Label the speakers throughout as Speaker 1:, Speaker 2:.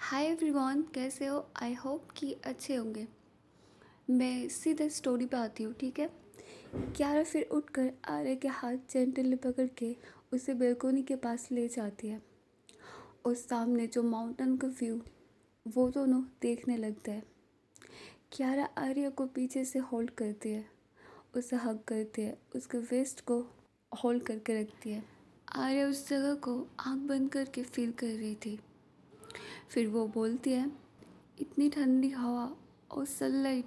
Speaker 1: Hi everyone, कैसे हो? I hope कि अच्छे होंगे। मैं सीधे स्टोरी पे आती हूँ, ठीक है। क्यारा फिर उठकर आर्य के हाथ जेंटली पकड़ के उसे बेलकोनी के पास ले जाती है। उस सामने जो माउंटेन का व्यू वो दोनों देखने लगते हैं। क्यारा आर्य को पीछे से होल्ड करती है, उसे हग करती है, उसके वेस्ट को होल्ड करके रखती है। आर्य उस जगह को आंख बंद करके फील कर रही थी। फिर वो बोलती है, इतनी ठंडी हवा और सनलाइट,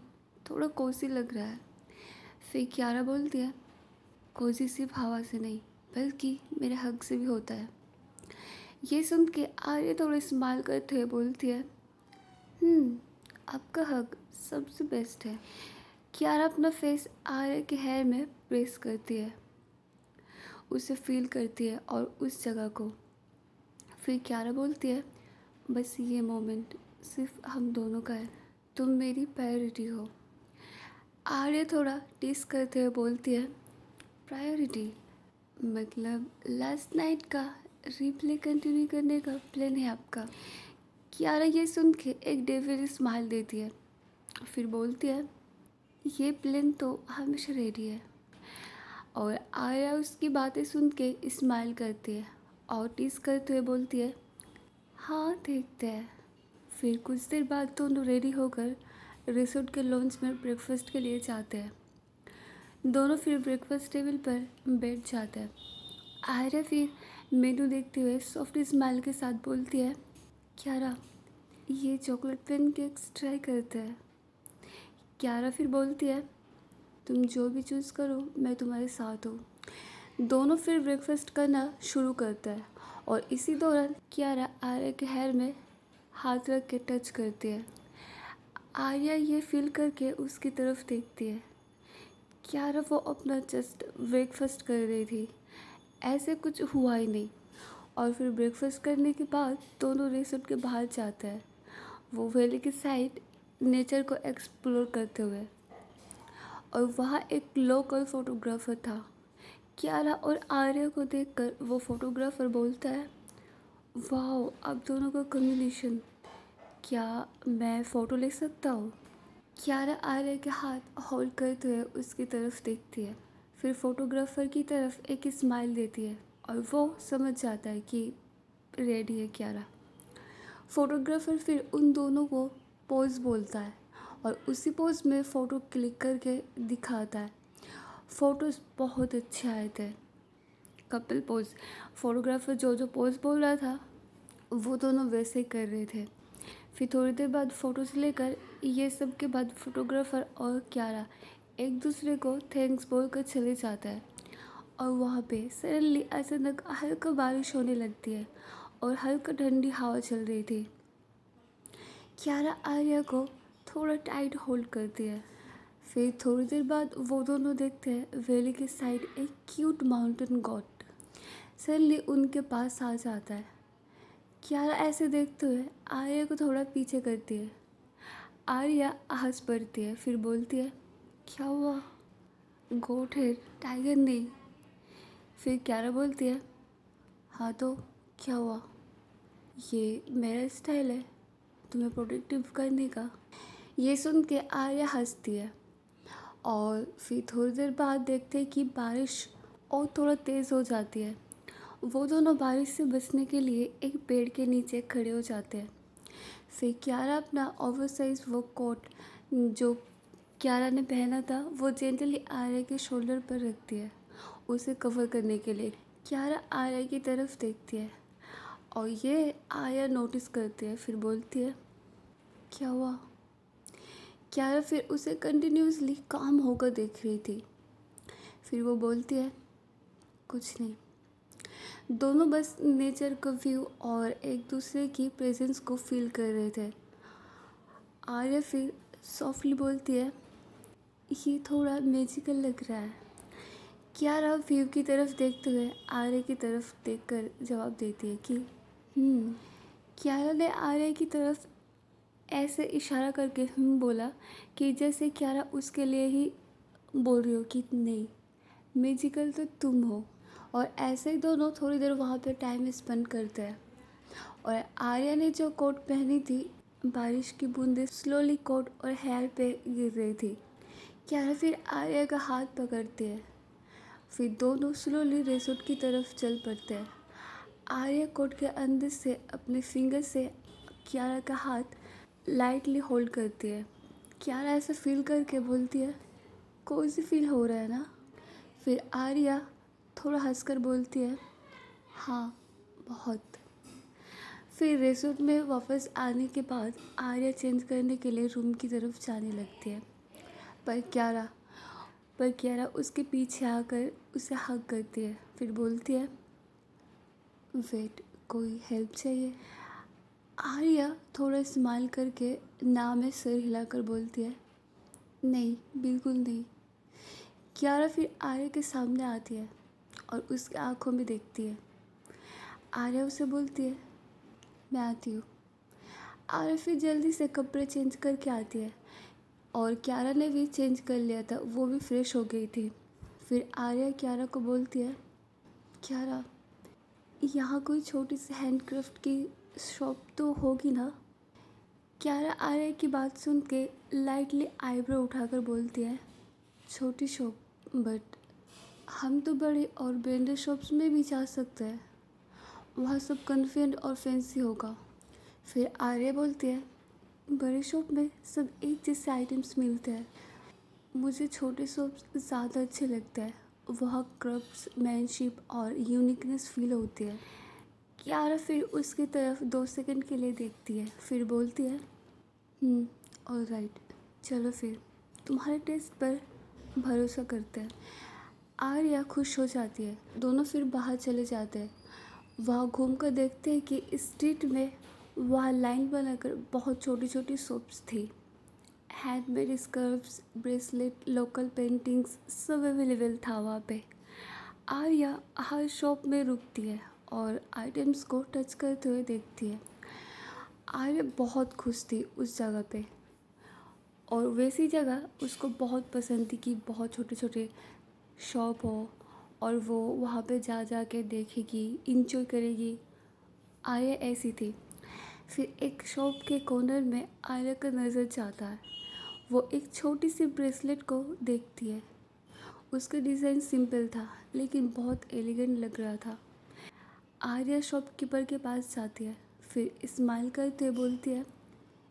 Speaker 1: थोड़ा कोसी लग रहा है। फिर क्यारा बोलती है, कोसी सिर्फ हवा से नहीं बल्कि मेरे हग से भी होता है। ये सुन के आर्य थोड़ा स्माइल करते हुए बोलती है, आपका हग सबसे बेस्ट है। क्यारा अपना फेस आर्य के हेयर में प्रेस करती है, उसे फील करती है और उस जगह को। फिर क्यारा बोलती है, बस ये मोमेंट सिर्फ हम दोनों का है, तुम मेरी प्रायोरिटी हो। आर्य थोड़ा टीस करते हुए बोलती है, प्रायोरिटी मतलब लास्ट नाइट का रिप्ले कंटिन्यू करने का प्लान है आपका? क्यारा ये सुन के एक डेविल स्माइल देती है, फिर बोलती है, ये प्लान तो हमेशा रेडी है। और आर्या उसकी बातें सुन के स्माइल करती है और टीस करते हुए बोलती है, हाँ देखते हैं। फिर कुछ देर बाद दोनों रेडी होकर रिसोर्ट के लॉन्च में ब्रेकफास्ट के लिए जाते हैं। दोनों फिर ब्रेकफास्ट टेबल पर बैठ जाते हैं। आयरा फिर मेनू देखते हुए सॉफ्ट स्माइल के साथ बोलती है, क्यारा ये चॉकलेट पेन केक्स ट्राई करते हैं। क्यारा फिर बोलती है, तुम जो भी चूज़ करो मैं तुम्हारे साथ हूँ। दोनों फिर ब्रेकफास्ट करना शुरू करता है और इसी दौरान क्यारा आर्या के हेयर में हाथ रख के टच करती है। आर्या ये फील करके उसकी तरफ देखती है। क्यारा वो अपना जस्ट ब्रेकफास्ट कर रही थी, ऐसे कुछ हुआ ही नहीं। और फिर ब्रेकफास्ट करने के बाद दोनों रिसोर्ट के बाहर जाते हैं, वो वैली की साइड नेचर को एक्सप्लोर करते हुए। और वहाँ एक लोकल फोटोग्राफर था। क्यारा और आर्या को देखकर वो फोटोग्राफर बोलता है, वाह आप दोनों का कॉम्बिनेशन, क्या मैं फ़ोटो ले सकता हूँ? क्यारा आर्या के हाथ होल्ड करते हुए उसकी तरफ देखती है, फिर फोटोग्राफर की तरफ एक स्माइल देती है और वो समझ जाता है कि रेडी है क्यारा। फोटोग्राफर फिर उन दोनों को पोज बोलता है और उसी पोज में फ़ोटो क्लिक करके दिखाता है। फ़ोटोज़ बहुत अच्छे आए थे, कपल पोज। फोटोग्राफर जो जो पोज बोल रहा था वो दोनों वैसे ही कर रहे थे। फिर थोड़ी देर बाद फ़ोटोज़ लेकर ये सब के बाद फोटोग्राफर और क्यारा एक दूसरे को थैंक्स बोल कर चले जाता है। और वहाँ पे सडनली अचानक हल्का बारिश होने लगती है और हल्का ठंडी हवा चल रही थी। क्यारा आर्या को थोड़ा टाइट होल्ड करती है। फिर थोड़ी देर बाद वो दोनों देखते हैं वैली के साइड एक क्यूट माउंटेन गॉट सडनली उनके पास आ जाता है। क्यारा ऐसे देखते हुए आर्या को थोड़ा पीछे करती है। आर्या हंस पड़ती है, फिर बोलती है, क्या हुआ? गोट है, टाइगर नहीं। फिर क्यारा बोलती है, हाँ तो क्या हुआ? ये मेरा स्टाइल है तुम्हें प्रोटेक्टिव करने का। ये सुन के आर्या हंसती है और फिर थोड़ी देर बाद देखते हैं कि बारिश और थोड़ा तेज़ हो जाती है। वो दोनों बारिश से बचने के लिए एक पेड़ के नीचे खड़े हो जाते हैं। फिर क्यारा अपना ओवरसाइज वो कोट जो क्यारा ने पहना था वो जेंटली आर्या के शोल्डर पर रखती है, उसे कवर करने के लिए। क्यारा आर्या की तरफ देखती है और ये आर्या नोटिस करती है, फिर बोलती है, क्या हुआ? क्यारा फिर उसे कंटिन्यूसली काम होकर देख रही थी। फिर वो बोलती है, कुछ नहीं। दोनों बस नेचर का व्यू और एक दूसरे की प्रेजेंस को फील कर रहे थे। आर्या फिर सॉफ्टली बोलती है, ये थोड़ा मैजिकल लग रहा है। क्यारा व्यू की तरफ देखते हुए आर्या की तरफ देखकर जवाब देती है कि क्यारा ने आर्या की तरफ ऐसे इशारा करके बोला कि जैसे क्यारा उसके लिए ही बोल रही हो कि नहीं, मैजिकल तो तुम हो। और ऐसे ही दोनों थोड़ी देर वहाँ पे टाइम स्पेंड करते हैं और आर्या ने जो कोट पहनी थी, बारिश की बूंदें स्लोली कोट और हेयर पे गिर रही थी। क्यारा फिर आर्या का हाथ पकड़ती है, फिर दोनों स्लोली रिसोर्ट की तरफ चल पड़ते हैं। आर्या कोट के अंदर से अपने फिंगर से क्यारा का हाथ लाइटली होल्ड करती है। क्यारा ऐसा फील करके बोलती है, कोई सी फील हो रहा है ना? फिर आर्या थोड़ा हंसकर बोलती है, हाँ बहुत। फिर रिसोर्ट में वापस आने के बाद आर्या चेंज करने के लिए रूम की तरफ जाने लगती है, पर क्यारा उसके पीछे आकर उसे हग करती है। फिर बोलती है, वेट, कोई हेल्प चाहिए? आर्या थोड़ा स्माइल करके ना में सिर हिलाकर बोलती है, नहीं बिल्कुल नहीं। क्यारा फिर आर्या के सामने आती है और उसकी आंखों में देखती है। आर्या उसे बोलती है, मैं आती हूँ। आर्या फिर जल्दी से कपड़े चेंज करके आती है और क्यारा ने भी चेंज कर लिया था, वो भी फ्रेश हो गई थी। फिर आर्या क्यारा को बोलती है, क्यारा यहाँ कोई छोटी सी हैंडक्राफ्ट की शॉप तो होगी ना? क्यारा आर्या की बात सुन के लाइटली आईब्रो उठाकर बोलती है, छोटी शॉप, बट हम तो बड़े और ब्रांडेड शॉप्स में भी जा सकते हैं, वहाँ सब कन्फिडेंट और फैंसी होगा। फिर आर्या बोलती है, बड़े शॉप में सब एक जैसे आइटम्स मिलते हैं, मुझे छोटे शॉप्स ज़्यादा अच्छे लगते हैं, वहाँ क्राफ्ट्समैनशिप और यूनिकनेस फील होती है। क्यारा फिर उसकी तरफ 2 सेकंड के लिए देखती है, फिर बोलती है, ऑलराइट, चलो फिर तुम्हारे टेस्ट पर भरोसा करते हैं। आर्या खुश हो जाती है। दोनों फिर बाहर चले जाते हैं। वहाँ घूम कर देखते हैं कि स्ट्रीट में वहाँ लाइन बनाकर बहुत छोटी छोटी शॉप्स थी। Handmade scarfs, bracelet, local paintings सब अवेलेबल था वहाँ पे। आर्या हर शॉप में रुकती है और आइटम्स को टच करते हुए देखती है। आर्या बहुत खुश थी उस जगह पे, और वैसी जगह उसको बहुत पसंद थी कि बहुत छोटे छोटे शॉप हो और वो वहाँ पे जा जा के देखेगी, इंजॉय करेगी। आर्या ऐसी थी। फिर एक शॉप के कॉर्नर में आर्या का नज़र जाता है। वो एक छोटी सी ब्रेसलेट को देखती है। उसका डिज़ाइन सिंपल था लेकिन बहुत एलिगेंट लग रहा था। आर्या शॉपकीपर के पास जाती है, फिर स्माइल करते हुए बोलती है,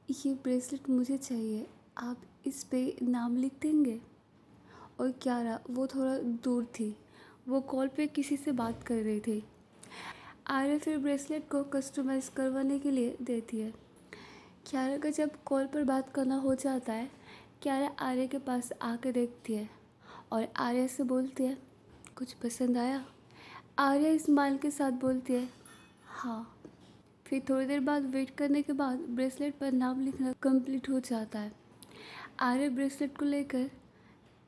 Speaker 1: ये ब्रेसलेट मुझे चाहिए, आप इस पे नाम लिख देंगे? और क्यारा वो थोड़ा दूर थी, वो कॉल पे किसी से बात कर रही थी। आर्या फिर ब्रेसलेट को कस्टमाइज़ करवाने के लिए देती है। क्यारा का जब कॉल पर बात करना हो जाता है, क्यारा आर्या के पास आकर देखती है और आर्या से बोलती है, कुछ पसंद आया? आर्या स्माइल के साथ बोलती है, हाँ। फिर थोड़ी देर बाद वेट करने के बाद ब्रेसलेट पर नाम लिखना कंप्लीट हो जाता है। आर्या ब्रेसलेट को लेकर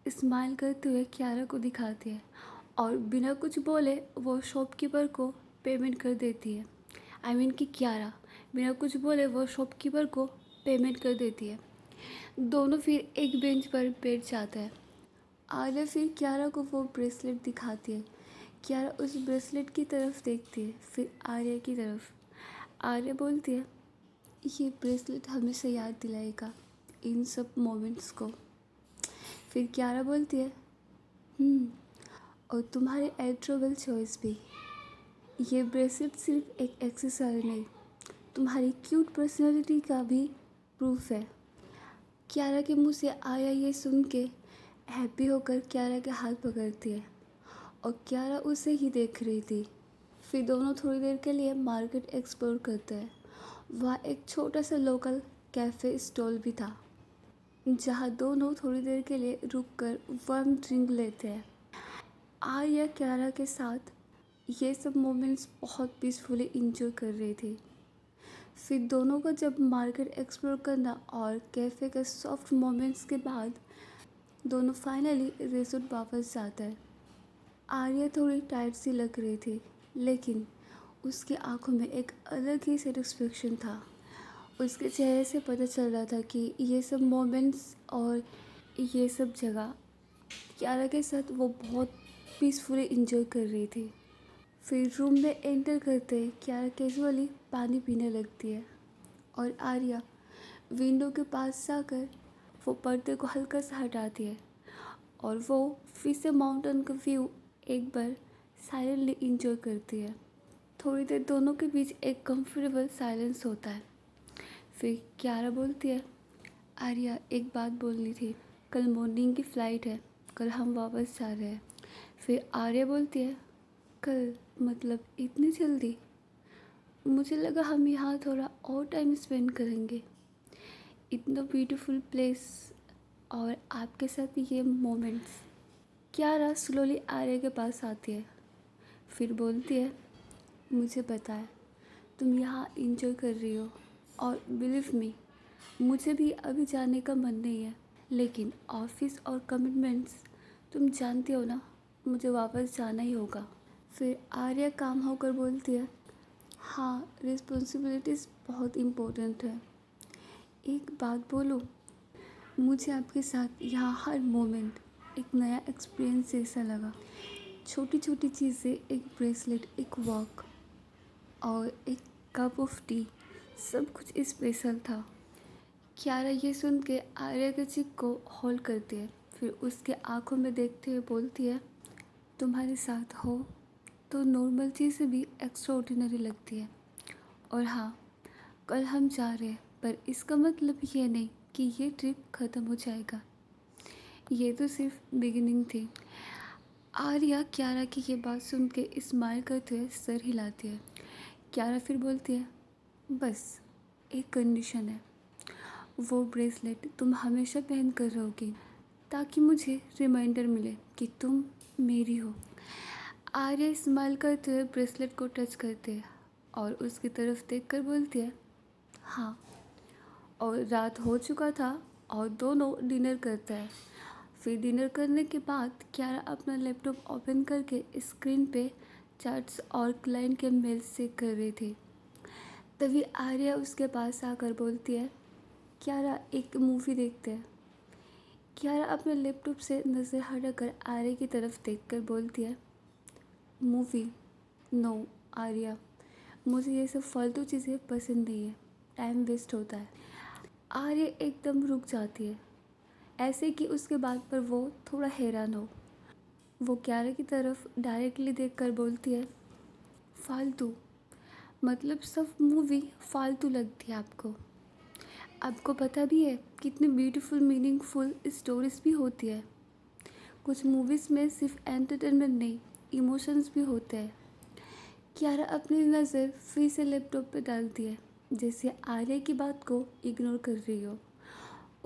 Speaker 1: स्माइल करते हुए क्यारा को दिखाती है और बिना कुछ बोले वो शॉपकीपर को पेमेंट कर देती है। कि क्यारा बिना कुछ बोले वो शॉपकीपर को पेमेंट कर देती है। दोनों फिर एक बेंच पर बैठ जाते हैं। आर्या फिर क्यारा को वो ब्रेसलेट दिखाती है। क्यारा उस ब्रेसलेट की तरफ देखती है, फिर आर्या की तरफ। आर्या बोलती है, ये ब्रेसलेट हमेशा याद दिलाएगा इन सब मोमेंट्स को। फिर क्यारा बोलती है, और तुम्हारे एड्रोबल चॉइस भी। ये ब्रेसलेट सिर्फ एक एक्सेसरी नहीं, तुम्हारी क्यूट पर्सनालिटी का भी प्रूफ है। क्यारा के मुंह से आर्या ये सुन के हैप्पी होकर क्यारा के हाथ पकड़ती है और क्यारा उसे ही देख रही थी। फिर दोनों थोड़ी देर के लिए मार्केट एक्सप्लोर करते हैं। वहाँ एक छोटा सा लोकल कैफ़े स्टॉल भी था, जहाँ दोनों थोड़ी देर के लिए रुककर वार्म ड्रिंक लेते हैं। आर्या क्यारा के साथ ये सब मोमेंट्स बहुत पीसफुली इंजॉय कर रही थी। फिर दोनों का जब मार्केट एक्सप्लोर करना और कैफ़े के सॉफ्ट मोमेंट्स के बाद दोनों फाइनली रिसोर्ट वापस जाता है। आर्या थोड़ी टायर्ड सी लग रही थी, लेकिन उसकी आंखों में एक अलग ही सेटिस्फेक्शन था। उसके चेहरे से पता चल रहा था कि ये सब मोमेंट्स और ये सब जगह क्यारा के साथ वो बहुत पीसफुली इंजॉय कर रही थी। फिर रूम में एंटर करते ही कियारा कैजुअली पानी पीने लगती है और आर्या विंडो के पास जाकर वो पर्दे को हल्का सा हटाती है और वो फिर से माउंटेन का व्यू एक बार साइलेंटली इंजॉय करती है। थोड़ी देर दोनों के बीच एक कंफर्टेबल साइलेंस होता है। फिर कियारा बोलती है, आर्या एक बात बोलनी थी, कल मॉर्निंग की फ़्लाइट है, कल हम वापस जा रहे हैं। फिर आर्या बोलती है, कल मतलब इतनी जल्दी? मुझे लगा हम यहाँ थोड़ा और टाइम स्पेंड करेंगे। इतना ब्यूटीफुल प्लेस और आपके साथ ये मोमेंट्स। कियारा स्लोली आर्या के पास आती है, फिर बोलती है, मुझे पता है तुम यहाँ इंजॉय कर रही हो और बिलीव मी मुझे भी अभी जाने का मन नहीं है, लेकिन ऑफिस और कमिटमेंट्स तुम जानती हो ना, मुझे वापस जाना ही होगा। फिर आर्या काम होकर बोलती है, हाँ रिस्पॉन्सिबिलिटीज़ बहुत इम्पोर्टेंट है। एक बात बोलूँ, मुझे आपके साथ यहाँ हर मोमेंट एक नया एक्सपीरियंस जैसा लगा। छोटी छोटी चीज़ें, एक ब्रेसलेट, एक वॉक और एक कप ऑफ टी, सब कुछ स्पेशल था। कियारा ये सुन के आर्या के चिक को होल्ड करती है, फिर उसके आंखों में देखते हुए बोलती है, तुम्हारे साथ हो तो नॉर्मल चीज़ें भी एक्स्ट्राऑर्डिनरी लगती है। और हाँ, कल हम जा रहे हैं, पर इसका मतलब ये नहीं कि ये ट्रिप ख़त्म हो जाएगा। ये तो सिर्फ बिगिनिंग थी। आर्या कियारा की ये बात सुन के स्माइल करते हुए सर हिलाती है। कियारा फिर बोलती है, बस एक कंडीशन है, वो ब्रेसलेट तुम हमेशा पहन कर रहोगी ताकि मुझे रिमाइंडर मिले कि तुम मेरी हो। आर्या स्माइल करते हुए ब्रेसलेट को टच करते हैं और उसकी तरफ देखकर बोलती है, हाँ। और रात हो चुका था और दोनों डिनर करते हैं। फिर डिनर करने के बाद कियारा अपना लैपटॉप ओपन करके स्क्रीन पे चैट्स और क्लाइंट के मेल्स चेक कर रही थी। तभी आर्या उसके पास आकर बोलती है, कियारा एक मूवी देखते हैं। कियारा अपने लैपटॉप से नज़र हटाकर आर्या की तरफ देखकर बोलती है, मूवी? नो आर्या, मुझे ये सब फालतू चीज़ें पसंद नहीं है, टाइम वेस्ट होता है। आर्या एकदम रुक जाती है, ऐसे कि उसके बात पर वो थोड़ा हैरान हो। वो कियारा की तरफ डायरेक्टली देखकर बोलती है, फालतू मतलब सब मूवी फालतू लगती है आपको? आपको पता भी है कितनी ब्यूटीफुल मीनिंगफुल स्टोरीज भी होती है। कुछ मूवीज़ में सिर्फ एंटरटेनमेंट नहीं, इमोशंस भी होते हैं। कियारा अपनी नज़र फिर से लैपटॉप पर डालती है, जैसे आर्या की बात को इग्नोर कर रही हो।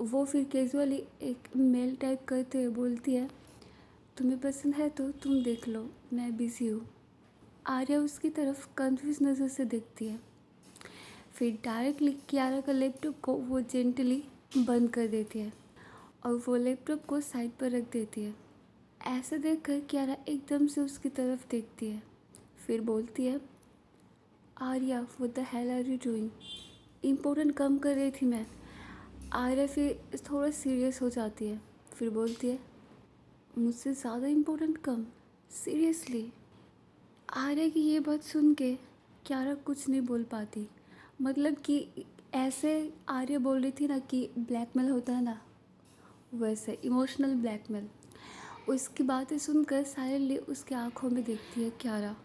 Speaker 1: वो फिर कैजुअली एक मेल टाइप करते हुए बोलती है, तुम्हें पसंद है तो तुम देख लो, मैं बिज़ी हूँ। आर्या उसकी तरफ कंफ्यूज नज़र से देखती है, फिर डायरेक्टली कियारा का लैपटॉप को वो जेंटली बंद कर देती है और वो लैपटॉप को साइड पर रख देती है। ऐसा देखकर कियारा एकदम से उसकी तरफ देखती है, फिर बोलती है, Arya what the hell are you doing? Important काम कर रही थी मैं। आर्या फिर थोड़ा सीरियस हो जाती है, फिर बोलती है, मुझसे ज़्यादा इम्पोर्टेंट काम? सीरियसली? आर्या की ये बात सुन के कियारा कुछ नहीं बोल पाती। मतलब कि ऐसे आर्या बोल रही थी ना कि ब्लैकमेल होता है ना, वैसे इमोशनल ब्लैकमेल। उसकी बातें सुनकर साइलेंटली उसके आंखों में देखती है कियारा।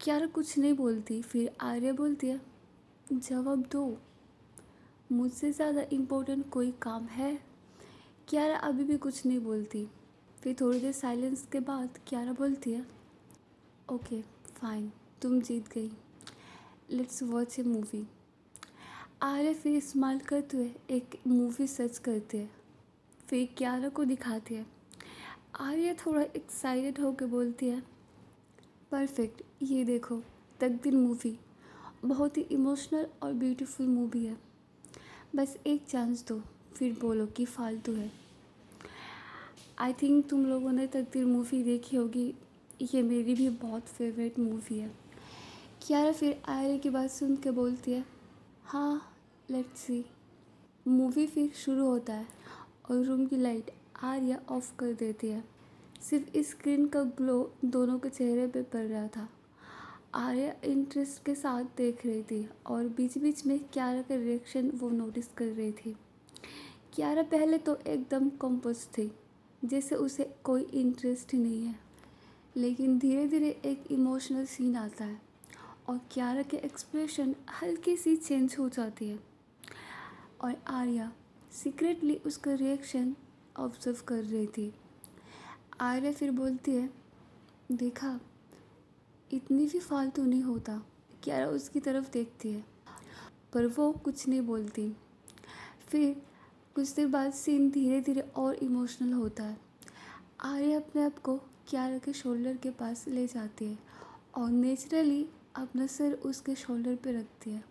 Speaker 1: कियारा कुछ नहीं बोलती, फिर आर्या बोलती है, जवाब दो, मुझसे ज़्यादा इम्पोर्टेंट कोई काम है? कियारा अभी भी कुछ नहीं बोलती। फिर थोड़ी देर साइलेंस के बाद कियारा बोलती है, ओके फाइन, तुम जीत गई, let's watch A movie. Arya फिर स्माइल करते हुए एक मूवी सर्च करते हैं, फिर कियारा को दिखाती है। आर्या थोड़ा एक्साइटेड होकर बोलती है, परफेक्ट, ये देखो तकदीर मूवी, बहुत ही इमोशनल और ब्यूटीफुल मूवी है, बस एक चांस दो, फिर बोलो कि फालतू है। आई थिंक तुम लोगों ने तकदीर मूवी देखी होगी, ये मेरी भी बहुत फेवरेट मूवी है। कियारा फिर आर्या की बात सुन के बोलती है, हाँ लेट्स सी। मूवी फिर शुरू होता है और रूम की लाइट आर्या ऑफ कर देती है। सिर्फ स्क्रीन का ग्लो दोनों के चेहरे पे पड़ रहा था आर्या इंटरेस्ट के साथ देख रही थी और बीच बीच में कियारा का रिएक्शन वो नोटिस कर रही थी। कियारा पहले तो एकदम कंपोज थी, जैसे उसे कोई इंटरेस्ट ही नहीं है, लेकिन धीरे धीरे एक इमोशनल सीन आता है और कियारा के एक्सप्रेशन हल्की सी चेंज हो जाती है और आर्या सीक्रेटली उसका रिएक्शन ऑब्जर्व कर रही थी। आर्या फिर बोलती है, देखा, इतनी भी फालतू नहीं होता। कियारा उसकी तरफ देखती है पर वो कुछ नहीं बोलती। फिर कुछ देर बाद सीन धीरे धीरे और इमोशनल होता है। आर्या अपने आप को कियारा के शोल्डर के पास ले जाती है और नेचुरली अपना सिर उसके शोल्डर पे रखती है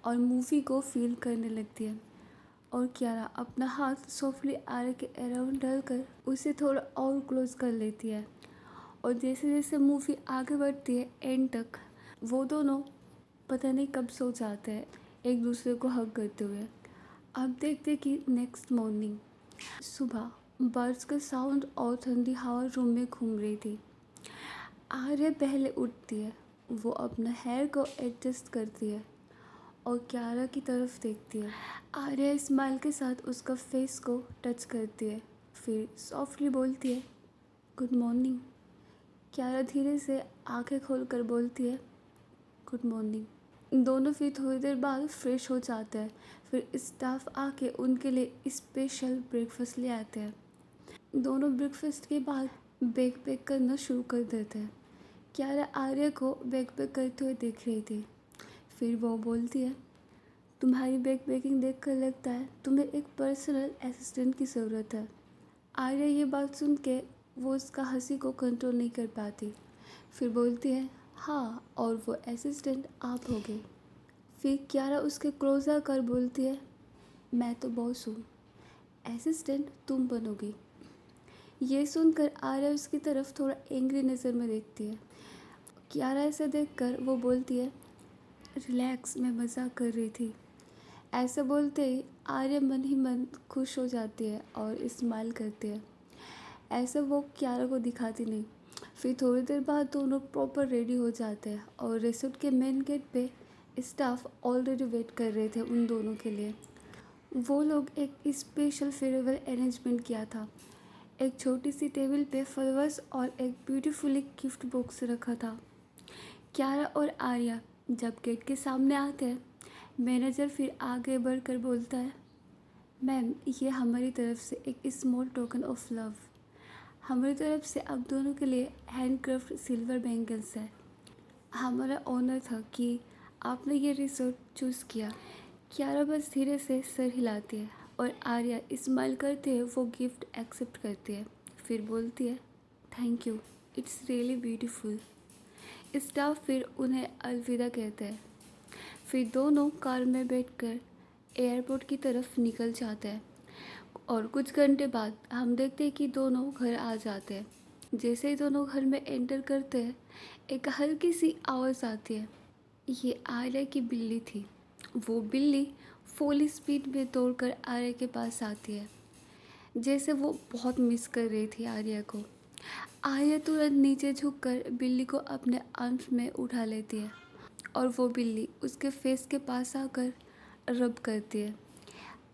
Speaker 1: और मूवी को फील करने लगती है। और कियारा अपना हाथ सॉफ्टली आर्या के अराउंड डालकर उसे थोड़ा और क्लोज कर लेती है और जैसे जैसे मूवी आगे बढ़ती है एंड तक, वो दोनों पता नहीं कब सो जाते हैं एक दूसरे को हग करते हुए। अब देखते कि नेक्स्ट मॉर्निंग सुबह बर्ड्स का साउंड और ठंडी हवा रूम में घूम रही थी। आर्या पहले उठती है, वो अपना हेयर को एडजस्ट करती है और कियारा की तरफ देखती है। आर्या स्माइल के साथ उसका फेस को टच करती है, फिर सॉफ्टली बोलती है, गुड मॉर्निंग। कियारा धीरे से आंखें खोलकर बोलती है, गुड मॉर्निंग। दोनों फिर थोड़ी देर बाद फ्रेश हो जाते हैं। फिर स्टाफ आके उनके लिए स्पेशल ब्रेकफास्ट ले आते हैं। दोनों ब्रेकफास्ट के बाद बैग पैक करना शुरू कर देते हैं। कियारा आर्या को बैग पैक करते हुए देख रही थी। फिर वो बोलती है, तुम्हारी बैग पैकिंग देखकर लगता है तुम्हें एक पर्सनल असिस्टेंट की ज़रूरत है। आर्या ये बात सुन के वो उसका हंसी को कंट्रोल नहीं कर पाती। फिर बोलती है, हाँ, और वो असिस्टेंट आप होगे। फिर कियारा उसके क्लोज आकर बोलती है, मैं तो बॉस हूँ, असिस्टेंट तुम बनोगी। ये सुनकर आर्या उसकी तरफ थोड़ा एंग्री नज़र में देखती है। कियारा ऐसा देखकर वो बोलती है, रिलैक्स, मैं मजाक कर रही थी। ऐसा बोलते ही आर्या मन ही मन खुश हो जाती है और स्माइल करती है। ऐसा वो कियारा को दिखाती नहीं। फिर थोड़ी देर बाद दोनों प्रॉपर रेडी हो जाते हैं और रिसोर्ट के मेन गेट पे स्टाफ ऑलरेडी वेट कर रहे थे उन दोनों के लिए। वो लोग एक स्पेशल फेयरवेल अरेंजमेंट किया था। एक छोटी सी टेबल पे फ्लावर्स और एक ब्यूटीफुली गिफ्ट बॉक्स रखा था। कियारा और आर्या जब गेट के सामने आते हैं, मैनेजर फिर आगे बढ़कर बोलता है, मैम, ये हमारी तरफ से एक स्मॉल टोकन ऑफ लव। हमारी तरफ से आप दोनों के लिए हैंडक्राफ्ट सिल्वर बैंगल्स है। हमारा ऑनर था कि आपने ये रिसोर्ट चूज़ किया। कियारा बस धीरे से सर हिलाती है और आर्या स्माइल करते हुए वो गिफ्ट एक्सेप्ट करती है। फिर बोलती है, thank you, it's really beautiful. Staff फिर उन्हें अलविदा कहते हैं। फिर दोनों कार में बैठकर एयरपोर्ट की तरफ निकल जाते हैं और कुछ घंटे बाद हम देखते हैं कि दोनों घर आ जाते हैं। जैसे ही दोनों घर में एंटर करते हैं, एक हल्की सी आवाज़ आती है। ये आर्या की बिल्ली थी। वो बिल्ली फुल स्पीड में दौड़कर आर्या के पास आती है, जैसे वो बहुत मिस कर रही थी आर्या को। आर्या तुरंत नीचे झुककर बिल्ली को अपने आर्म्स में उठा लेती है और वो बिल्ली उसके फेस के पास आकर रब करती है।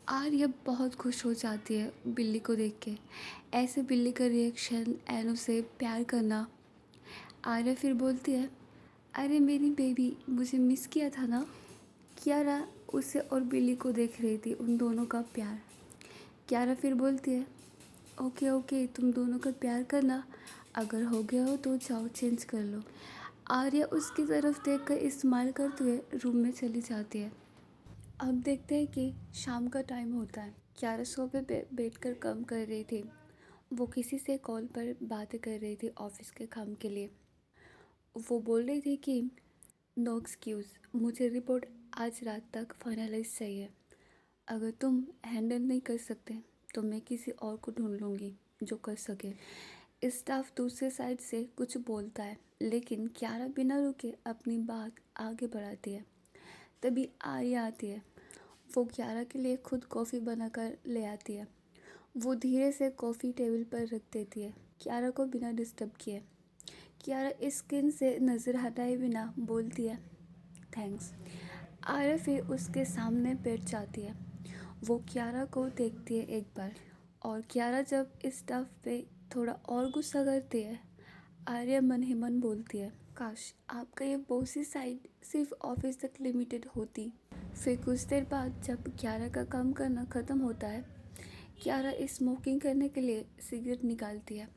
Speaker 1: आर्या बहुत खुश हो जाती है बिल्ली को देख के। ऐसे बिल्ली का रिएक्शन एंड उसे प्यार करना। आर्या फिर बोलती है, अरे मेरी बेबी, मुझे मिस किया था ना। कियारा उसे और बिल्ली को देख रही थी, उन दोनों का प्यार। कियारा फिर बोलती है, ओके ओके, तुम दोनों का प्यार करना, अगर हो गया हो तो जाओ चेंज कर लो। आर्या उसकी तरफ देखकर स्माइल करते हुए रूम में चली जाती है। अब देखते हैं कि शाम का टाइम होता है। कियारा सोफे पे बैठकर काम कर रही थी। वो किसी से कॉल पर बातें कर रही थी ऑफिस के काम के लिए। वो बोल रही थी कि नो एक्सक्यूज़, मुझे रिपोर्ट आज रात तक फाइनलाइज चाहिए। अगर तुम हैंडल नहीं कर सकते तो मैं किसी और को ढूंढ लूँगी जो कर सके। स्टाफ दूसरे साइड से कुछ बोलता है, लेकिन कियारा बिना रुके अपनी बात आगे बढ़ाती है। तभी आर्या आती है। वो कियारा के लिए खुद कॉफ़ी बनाकर ले आती है। वो धीरे से कॉफ़ी टेबल पर रख देती है, कियारा को बिना डिस्टर्ब किए। कियारा स्किन से नज़र हटाए बिना बोलती है थैंक्स। आर्या फिर उसके सामने बैठ जाती है। वो कियारा को देखती है एक बार, और कियारा जब इस स्टफ पे थोड़ा और गुस्सा करती है, आर्या मन ही मन बोलती है काश आपका ये बॉसी साइड सिर्फ ऑफिस तक लिमिटेड होती। फिर कुछ देर बाद जब कियारा का काम करना ख़त्म होता है, कियारा स्मोकिंग करने के लिए सिगरेट निकालती है।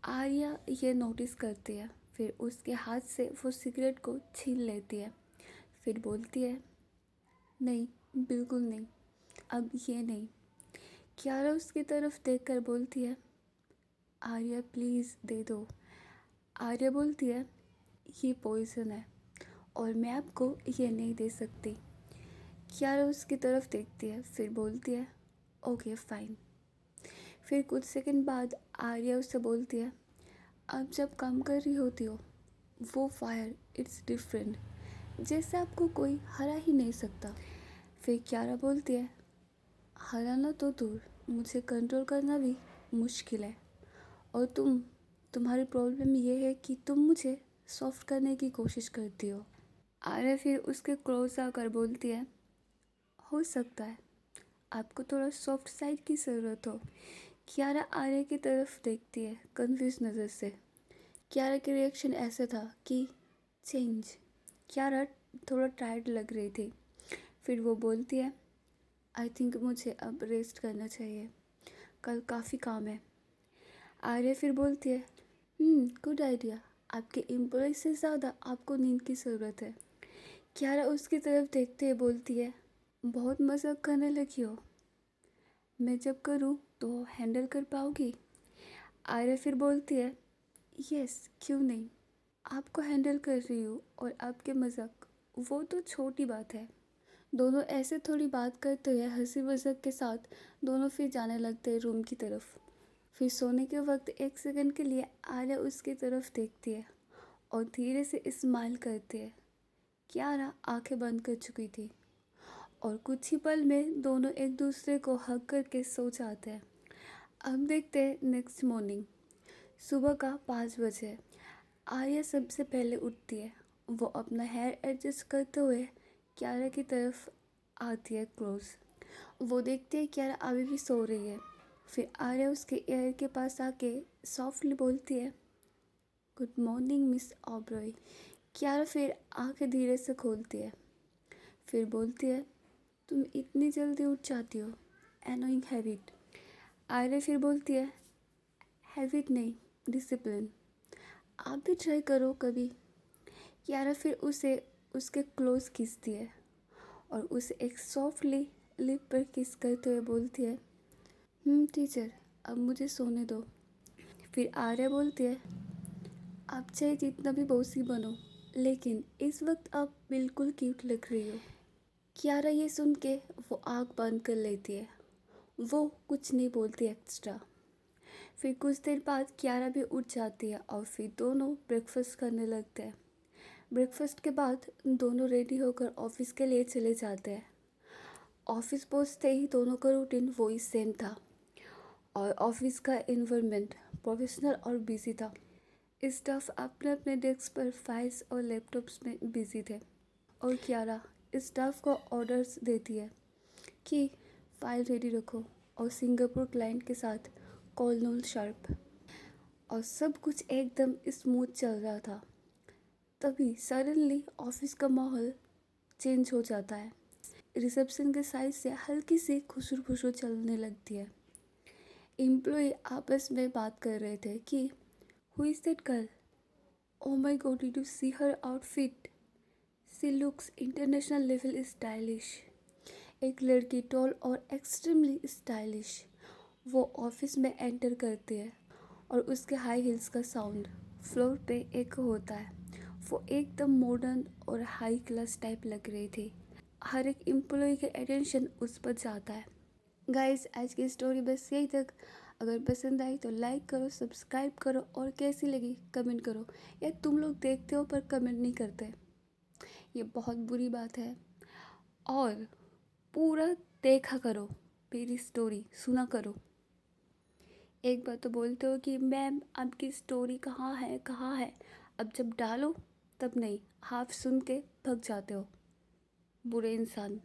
Speaker 1: आर्या ये नोटिस करती है, फिर उसके हाथ से वो सिगरेट को छीन लेती है। फिर बोलती है नहीं, बिल्कुल नहीं, अब ये नहीं। कियारा उसकी तरफ देखकर बोलती है आर्या प्लीज़ दे दो। आर्या बोलती है ये पॉइजन है और मैं आपको ये नहीं दे सकती। कियारा उसकी तरफ देखती है, फिर बोलती है ओके फाइन। फिर कुछ सेकंड बाद आर्या उससे बोलती है अब जब काम कर रही होती हो वो फायर इट्स डिफरेंट, जैसे आपको कोई हरा ही नहीं सकता। फिर कियारा बोलती है हराना तो दूर, मुझे कंट्रोल करना भी मुश्किल है, और तुम्हारी प्रॉब्लम ये है कि तुम मुझे सॉफ्ट करने की कोशिश करती हो। आर्या फिर उसके क्लोज आकर बोलती है हो सकता है आपको थोड़ा सॉफ्ट साइड की ज़रूरत हो। कियारा आर्या की तरफ देखती है कंफ्यूज नज़र से। कियारा की रिएक्शन ऐसा था कि चेंज। कियारा थोड़ा टायर्ड लग रही थी। फिर वो बोलती है आई थिंक मुझे अब रेस्ट करना चाहिए, कल काफ़ी काम है। आर्या फिर बोलती है गुड आइडिया, आपके एम्प्लॉय से ज़्यादा आपको नींद की ज़रूरत है। कियारा उसकी तरफ देखते हुए बोलती है बहुत मजाक करने लगी हो, मैं जब करूँ तो हैंडल कर पाओगी। आर्या फिर बोलती है यस क्यों नहीं, आपको हैंडल कर रही हूँ और आपके मजाक वो तो छोटी बात है। दोनों ऐसे थोड़ी बात करते हुए हंसी मजाक के साथ दोनों फिर जाने लगते हैं रूम की तरफ। फिर सोने के वक्त एक सेकंड के लिए आर्या उसकी तरफ देखती है और धीरे से स्माइल करती है। कियारा आंखें बंद कर चुकी थी और कुछ ही पल में दोनों एक दूसरे को हग करके सो जाते हैं। अब देखते हैं नेक्स्ट मॉर्निंग। सुबह का 5 बजे आर्या सबसे पहले उठती है। वो अपना हेयर एडजस्ट करते हुए कियारा की तरफ आती है क्लोज। वो देखती है कियारा अभी भी सो रही है। फिर आर्या उसके ईयर के पास आके सॉफ्टली बोलती है गुड मॉर्निंग मिस ऑब्रॉय। कियारा फिर आंखें धीरे से खोलती है, फिर बोलती है तुम इतनी जल्दी उठ जाती हो, एनोइंग हैबिट। आर्या फिर बोलती है हैबिट नहीं, डिसिप्लिन, आप भी ट्राई करो कभी। कियारा फिर उसे उसके क्लोज खींचती है और उसे एक सॉफ्टली लिप पर किस करते हुए बोलती है टीचर अब मुझे सोने दो। फिर आर्या बोलती है आप चाहे जितना भी बॉसी बनो, लेकिन इस वक्त आप बिल्कुल क्यूट लग रही हो। कियारा ये सुन के वो आँख बंद कर लेती है, वो कुछ नहीं बोलती एक्स्ट्रा। फिर कुछ देर बाद कियारा भी उठ जाती है और फिर दोनों ब्रेकफास्ट करने लगते हैं। ब्रेकफास्ट के बाद दोनों रेडी होकर ऑफिस के लिए चले जाते हैं। ऑफिस पहुंचते ही दोनों का रूटीन वही सेम था और ऑफिस का इन्वायरमेंट प्रोफेशनल और बिजी था। स्टाफ अपने अपने डेस्क पर फाइल्स और लैपटॉप्स में बिजी थे और कियारा स्टाफ को ऑर्डर्स देती है कि फाइल रेडी रखो और सिंगापुर क्लाइंट के साथ कॉल 9 शार्प। और सब कुछ एकदम स्मूथ चल रहा था। तभी सडनली ऑफिस का माहौल चेंज हो जाता है। रिसेप्शन के साइड से हल्की सी खुशरू खुशरू चलने लगती है। एम्प्लॉय आपस में बात कर रहे थे कि who is that girl, oh my God did you see her outfit, she looks international level stylish. एक लड़की टॉल और एक्सट्रीमली स्टाइलिश वो ऑफिस में एंटर करती है और उसके हाई हील्स का साउंड फ्लोर पे एको होता है। वो एकदम मॉडर्न और हाई क्लास टाइप लग रही थी। हर एक एम्प्लॉय का अटेंशन उस पर जाता है। गाइस आज की स्टोरी बस यही तक। अगर पसंद आई तो लाइक करो, सब्सक्राइब करो और कैसी लगी कमेंट करो। या तुम लोग देखते हो पर कमेंट नहीं करते, ये बहुत बुरी बात है। और पूरा देखा करो, मेरी स्टोरी सुना करो। एक बार तो बोलते हो कि मैम आपकी स्टोरी कहाँ है कहाँ है, अब जब डालो तब नहीं, हाफ सुन के भग जाते हो। बुरे इंसान।